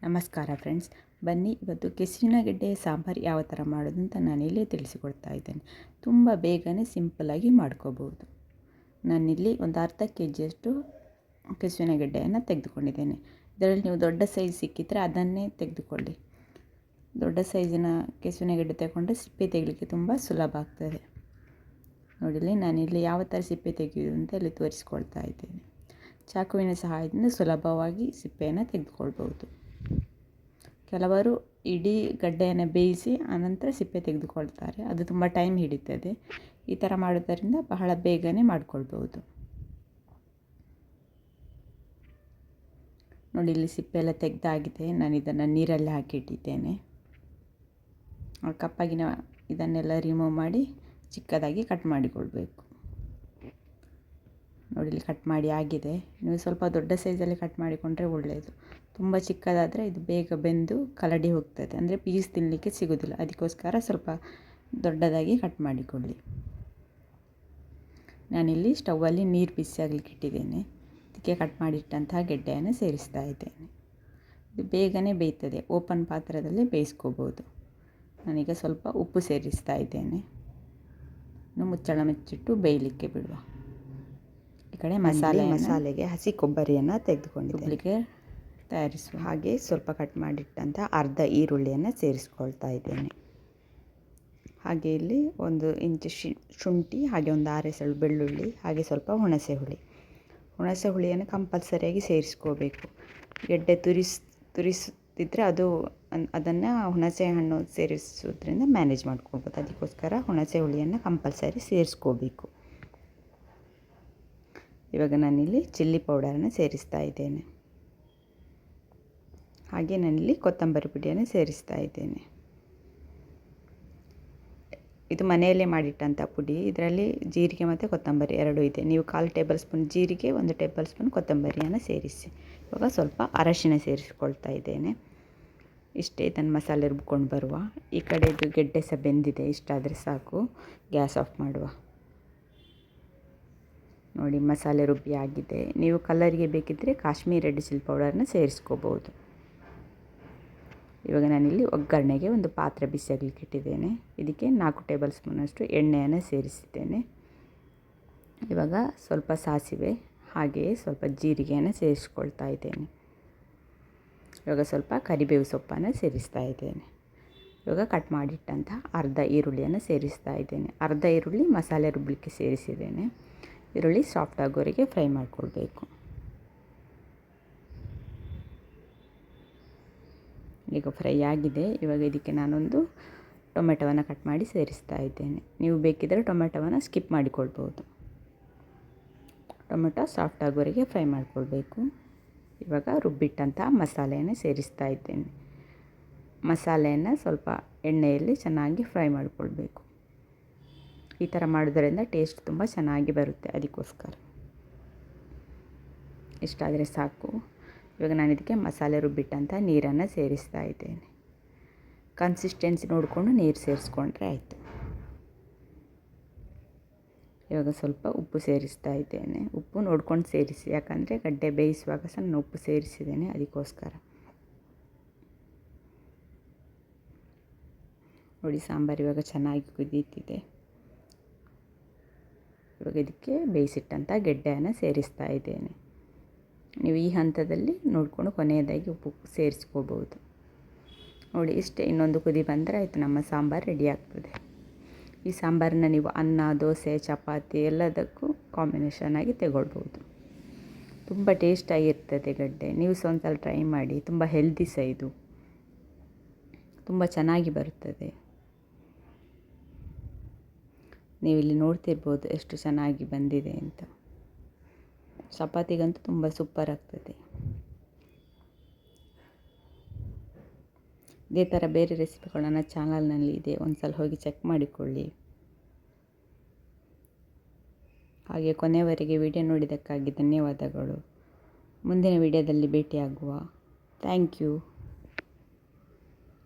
ನಮಸ್ಕಾರ ಫ್ರೆಂಡ್ಸ್, ಬನ್ನಿ ಇವತ್ತು ಕೆಸುವಿನ ಸಾಂಬಾರು ಯಾವ ಥರ ಮಾಡೋದು ಅಂತ ನಾನಿಲ್ಲಿ ತಿಳಿಸಿಕೊಡ್ತಾ ಇದ್ದೇನೆ. ತುಂಬ ಬೇಗನೆ ಸಿಂಪಲ್ಲಾಗಿ ಮಾಡ್ಕೋಬೋದು. ನಾನಿಲ್ಲಿ ಒಂದು ಅರ್ಧ ಕೆಜಿಯಷ್ಟು ಕೆಸುವಿನ ಗೆಡ್ಡೆಯನ್ನು ತೆಗೆದುಕೊಂಡಿದ್ದೇನೆ. ಇದರಲ್ಲಿ ನೀವು ದೊಡ್ಡ ಸೈಜ್ ಸಿಕ್ಕಿದರೆ ಅದನ್ನೇ ತೆಗೆದುಕೊಳ್ಳಿ. ದೊಡ್ಡ ಸೈಜಿನ ಕೆಸುವಿನ ಗೆಡ್ಡೆ ತಗೊಂಡ್ರೆ ಸಿಪ್ಪೆ ತೆಗಿಲಿಕ್ಕೆ ತುಂಬ ಸುಲಭ ಆಗ್ತದೆ. ನೋಡಿಲಿ, ನಾನಿಲ್ಲಿ ಯಾವ ಥರ ಸಿಪ್ಪೆ ತೆಗೆಯೋದು ಅಂತ ಇಲ್ಲಿ ತೋರಿಸ್ಕೊಳ್ತಾ ಇದ್ದೇನೆ. ಚಾಕುವಿನ ಸಹಾಯದಿಂದ ಸುಲಭವಾಗಿ ಸಿಪ್ಪೆಯನ್ನು ತೆಗೆದುಕೊಳ್ಬೋದು. ಕೆಲವರು ಇಡೀ ಗಡ್ಡೆಯನ್ನು ಬೇಯಿಸಿ ಆನಂತರ ಸಿಪ್ಪೆ ತೆಗೆದುಕೊಳ್ತಾರೆ. ಅದು ತುಂಬ ಟೈಮ್ ಹಿಡಿತದೆ. ಈ ಥರ ಮಾಡೋದರಿಂದ ಬಹಳ ಬೇಗನೆ ಮಾಡ್ಕೊಳ್ಬೋದು. ನೋಡಿ, ಇಲ್ಲಿ ಸಿಪ್ಪೆ ಎಲ್ಲ ತೆಗೆದಾಗಿದೆ. ನಾನು ಇದನ್ನು ನೀರಲ್ಲಿ ಹಾಕಿಟ್ಟಿದ್ದೇನೆ. ಕಪ್ಪಾಗಿನ ಇದನ್ನೆಲ್ಲ ರಿಮೂವ್ ಮಾಡಿ ಚಿಕ್ಕದಾಗಿ ಕಟ್ ಮಾಡಿಕೊಳ್ಬೇಕು. ನೋಡಿ, ಇಲ್ಲಿ ಕಟ್ ಮಾಡಿ ಆಗಿದೆ. ನೀವು ಸ್ವಲ್ಪ ದೊಡ್ಡ ಸೈಜಲ್ಲಿ ಕಟ್ ಮಾಡಿಕೊಂಡ್ರೆ ಒಳ್ಳೆಯದು. ತುಂಬ ಚಿಕ್ಕದಾದರೆ ಇದು ಬೇಗ ಬೆಂದು ಕಲಡಿ ಹೋಗ್ತದೆ, ಅಂದರೆ ಪೀಸ್ ತಿನ್ನಲಿಕ್ಕೆ ಸಿಗೋದಿಲ್ಲ. ಅದಕ್ಕೋಸ್ಕರ ಸ್ವಲ್ಪ ದೊಡ್ಡದಾಗಿ ಕಟ್ ಮಾಡಿಕೊಳ್ಳಿ. ನಾನಿಲ್ಲಿ ಸ್ಟವ್ವಲ್ಲಿ ನೀರು ಬಿಸಿ ಆಗಲಿಕ್ಕೆ ಇಟ್ಟಿದ್ದೇನೆ. ಅದಕ್ಕೆ ಕಟ್ ಮಾಡಿಟ್ಟಂತಹ ಗೆಡ್ಡೆಯನ್ನು ಸೇರಿಸ್ತಾ ಇದ್ದೇನೆ. ಇದು ಬೇಗನೆ ಬೇಯ್ತದೆ. ಓಪನ್ ಪಾತ್ರದಲ್ಲಿ ಬೇಯಿಸ್ಕೋಬೋದು. ನಾನೀಗ ಸ್ವಲ್ಪ ಉಪ್ಪು ಸೇರಿಸ್ತಾ ಇದ್ದೇನೆ. ಮುಚ್ಚಳ ಮುಚ್ಚಿಟ್ಟು ಬೇಯಲಿಕ್ಕೆ ಬಿಡುವ. ಈ ಕಡೆ ಮಸಾಲೆಗೆ ಹಸಿ ಕೊಬ್ಬರಿಯನ್ನು ತೆಗೆದುಕೊಂಡಿದ್ದೇನೆ. ತಯಾರಿಸುವ ಹಾಗೆ ಸ್ವಲ್ಪ ಕಟ್ ಮಾಡಿಟ್ಟಂಥ ಅರ್ಧ ಈರುಳ್ಳಿಯನ್ನು ಸೇರಿಸ್ಕೊಳ್ತಾ ಇದ್ದೇನೆ. ಹಾಗೆ ಇಲ್ಲಿ 1 ಇಂಚು ಶುಂಠಿ, ಹಾಗೆ ಒಂದು 6 ಎಸಳು ಬೆಳ್ಳುಳ್ಳಿ, ಹಾಗೆ ಸ್ವಲ್ಪ ಹುಣಸೆ ಹುಳಿಯನ್ನು ಕಂಪಲ್ಸರಿಯಾಗಿ ಸೇರಿಸ್ಕೋಬೇಕು. ಗೆಡ್ಡೆ ತುರಿಸುತ್ತಿದ್ದರೆ ಅದನ್ನು ಹುಣಸೆ ಹಣ್ಣು ಸೇರಿಸೋದ್ರಿಂದ ಮ್ಯಾನೇಜ್ ಮಾಡ್ಕೊಳ್ಬೋದು. ಅದಕ್ಕೋಸ್ಕರ ಹುಣಸೆ ಹುಳಿಯನ್ನು ಕಂಪಲ್ಸರಿ ಸೇರಿಸ್ಕೋಬೇಕು. ಇವಾಗ ನಾನಿಲ್ಲಿ ಚಿಲ್ಲಿ ಪೌಡರನ್ನು ಸೇರಿಸ್ತಾ ಇದ್ದೇನೆ. ಹಾಗೆ ನಾನಿಲ್ಲಿ ಕೊತ್ತಂಬರಿ ಪುಡಿಯನ್ನು ಸೇರಿಸ್ತಾ ಇದ್ದೇನೆ. ಇದು ಮನೆಯಲ್ಲೇ ಮಾಡಿಟ್ಟಂಥ ಪುಡಿ. ಇದರಲ್ಲಿ ಜೀರಿಗೆ ಮತ್ತು ಕೊತ್ತಂಬರಿ 2 ಇದೆ. ನೀವು 1/4 ಟೇಬಲ್ ಸ್ಪೂನ್ ಜೀರಿಗೆ, 1 ಟೇಬಲ್ ಸ್ಪೂನ್ ಕೊತ್ತಂಬರಿಯನ್ನು ಸೇರಿಸಿ. ಇವಾಗ ಸ್ವಲ್ಪ ಅರಶಿನ ಸೇರಿಸ್ಕೊಳ್ತಾ ಇದ್ದೇನೆ. ಇಷ್ಟೇ, ಇದನ್ನು ಮಸಾಲೆ ರುಬ್ಕೊಂಡು ಬರುವ. ಈ ಕಡೆ ಇದು ಗೆಡ್ಡೆ ಸಹ ಬೆಂದಿದೆ. ಇಷ್ಟಾದರೆ ಸಾಕು. ಗ್ಯಾಸ್ ಆಫ್ ಮಾಡುವ. ನೋಡಿ, ಮಸಾಲೆ ರುಬ್ಬಿ ಆಗಿದೆ. ನೀವು ಕಲರಿಗೆ ಬೇಕಿದ್ದರೆ ಕಾಶ್ಮೀರಿ ರೆಡ್ ಚಿಲ್ಲಿ ಪೌಡರನ್ನ ಸೇರಿಸ್ಕೋಬೋದು. ಇವಾಗ ನಾನಿಲ್ಲಿ ಒಗ್ಗರಣೆಗೆ ಒಂದು ಪಾತ್ರೆ ಬಿಸಿಯಾಗಲಿಕ್ಕೆ ಇಟ್ಟಿದ್ದೇನೆ. ಇದಕ್ಕೆ 4 ಟೇಬಲ್ ಸ್ಪೂನಷ್ಟು ಎಣ್ಣೆಯನ್ನು ಸೇರಿಸಿದ್ದೇನೆ. ಇವಾಗ ಸ್ವಲ್ಪ ಸಾಸಿವೆ, ಹಾಗೆಯೇ ಸ್ವಲ್ಪ ಜೀರಿಗೆಯನ್ನು ಸೇರಿಸ್ಕೊಳ್ತಾ ಇದ್ದೇನೆ. ಇವಾಗ ಸ್ವಲ್ಪ ಕರಿಬೇವು ಸೊಪ್ಪನ್ನು ಸೇರಿಸ್ತಾ ಇದ್ದೇನೆ. ಇವಾಗ ಕಟ್ ಮಾಡಿಟ್ಟಂಥ ಅರ್ಧ ಈರುಳ್ಳಿಯನ್ನು ಸೇರಿಸ್ತಾ ಇದ್ದೇನೆ. ಅರ್ಧ ಈರುಳ್ಳಿ ಮಸಾಲೆ ರುಬ್ಬಲಿಕ್ಕೆ ಸೇರಿಸಿದ್ದೇನೆ. ಈರುಳ್ಳಿ ಸಾಫ್ಟ್ ಆಗೋವರೆಗೆ ಫ್ರೈ ಮಾಡಿಕೊಳ್ಬೇಕು. ಈಗ ಫ್ರೈ ಆಗಿದೆ. ಇವಾಗ ಇದಕ್ಕೆ ನಾನೊಂದು ಟೊಮೆಟೊವನ್ನು ಕಟ್ ಮಾಡಿ ಸೇರಿಸ್ತಾ ಇದ್ದೇನೆ. ನೀವು ಬೇಕಿದ್ದರೆ ಟೊಮೆಟೊವನ್ನು ಸ್ಕಿಪ್ ಮಾಡಿಕೊಳ್ಬೋದು. ಟೊಮೆಟೊ ಸಾಫ್ಟ್ ಆಗೋವರೆಗೆ ಫ್ರೈ ಮಾಡಿಕೊಳ್ಬೇಕು. ಇವಾಗ ರುಬ್ಬಿಟ್ಟಂಥ ಮಸಾಲೆಯನ್ನು ಸೇರಿಸ್ತಾ ಇದ್ದೇನೆ. ಮಸಾಲೆಯನ್ನು ಸ್ವಲ್ಪ ಎಣ್ಣೆಯಲ್ಲಿ ಚೆನ್ನಾಗಿ ಫ್ರೈ ಮಾಡಿಕೊಳ್ಬೇಕು. ಈ ಥರ ಮಾಡೋದರಿಂದ ಟೇಸ್ಟ್ ತುಂಬ ಚೆನ್ನಾಗಿ ಬರುತ್ತೆ. ಅದಕ್ಕೋಸ್ಕರ ಇಷ್ಟಾದರೆ ಸಾಕು. ಇವಾಗ ನಾನು ಇದಕ್ಕೆ ಮಸಾಲೆ ರುಬ್ಬಿಟ್ಟಂಥ ನೀರನ್ನು ಸೇರಿಸ್ತಾ ಇದ್ದೇನೆ. ಕನ್ಸಿಸ್ಟೆನ್ಸಿ ನೋಡಿಕೊಂಡು ನೀರು ಸೇರಿಸ್ಕೊಂಡ್ರೆ ಆಯಿತು. ಇವಾಗ ಸ್ವಲ್ಪ ಉಪ್ಪು ಸೇರಿಸ್ತಾ ಇದ್ದೇನೆ. ಉಪ್ಪು ನೋಡ್ಕೊಂಡು ಸೇರಿಸಿ, ಯಾಕಂದರೆ ಗಡ್ಡೆ ಬೇಯಿಸುವಾಗ ಸಹ ನಾನು ಉಪ್ಪು ಸೇರಿಸಿದ್ದೇನೆ. ಅದಕ್ಕೋಸ್ಕರ ನೋಡಿ, ಸಾಂಬಾರು ಇವಾಗ ಚೆನ್ನಾಗಿ ಕುದೀತಿದೆ. ಇವಾಗ ಇದಕ್ಕೆ ಬೇಯಿಸಿಟ್ಟಂಥ ಗೆಡ್ಡೆಯನ್ನು ಸೇರಿಸ್ತಾ ಇದ್ದೇನೆ. ನೀವು ಈ ಹಂತದಲ್ಲಿ ನೋಡಿಕೊಂಡು ಕೊನೆಯದಾಗಿ ಉಪ್ಪು ಸೇರಿಸ್ಕೋಬೋದು. ನೋಡಿ, ಇಷ್ಟೇ. ಇನ್ನೊಂದು ಕುದಿ ಬಂದರೆ ಆಯಿತು, ನಮ್ಮ ಸಾಂಬಾರು ರೆಡಿ ಆಗ್ತದೆ. ಈ ಸಾಂಬಾರನ್ನ ನೀವು ಅನ್ನ, ದೋಸೆ, ಚಪಾತಿ ಎಲ್ಲದಕ್ಕೂ ಕಾಂಬಿನೇಷನ್ ಆಗಿ ತಗೊಳ್ಬೋದು. ತುಂಬ ಟೇಸ್ಟಾಗಿರ್ತದೆ ಗಡ್ಡೆ. ನೀವು ಸಹ ಒಂದ್ಸಲ ಟ್ರೈ ಮಾಡಿ. ತುಂಬ ಹೆಲ್ದಿ ಸಹ ಇದು. ತುಂಬ ಚೆನ್ನಾಗಿ ಬರುತ್ತದೆ. ನೀವಿಲ್ಲಿ ನೋಡ್ತಿರ್ಬೋದು ಎಷ್ಟು ಚೆನ್ನಾಗಿ ಬಂದಿದೆ ಅಂತ. ಚಪಾತಿಗಂತೂ ತುಂಬ ಸೂಪರ್ ಆಗ್ತದೆ. ಇದೇ ಥರ ಬೇರೆ ರೆಸಿಪಿಗಳು ನನ್ನ ಚಾನಲ್ನಲ್ಲಿ ಇದೆ. ಒಂದು ಸಲ ಹೋಗಿ ಚೆಕ್ ಮಾಡಿಕೊಳ್ಳಿ. ಹಾಗೆ ಕೊನೆಯವರೆಗೆ ವಿಡಿಯೋ ನೋಡಿದ್ದಕ್ಕಾಗಿ ಧನ್ಯವಾದಗಳು. ಮುಂದಿನ ವಿಡಿಯೋದಲ್ಲಿ ಭೇಟಿಯಾಗುವ. Thank you.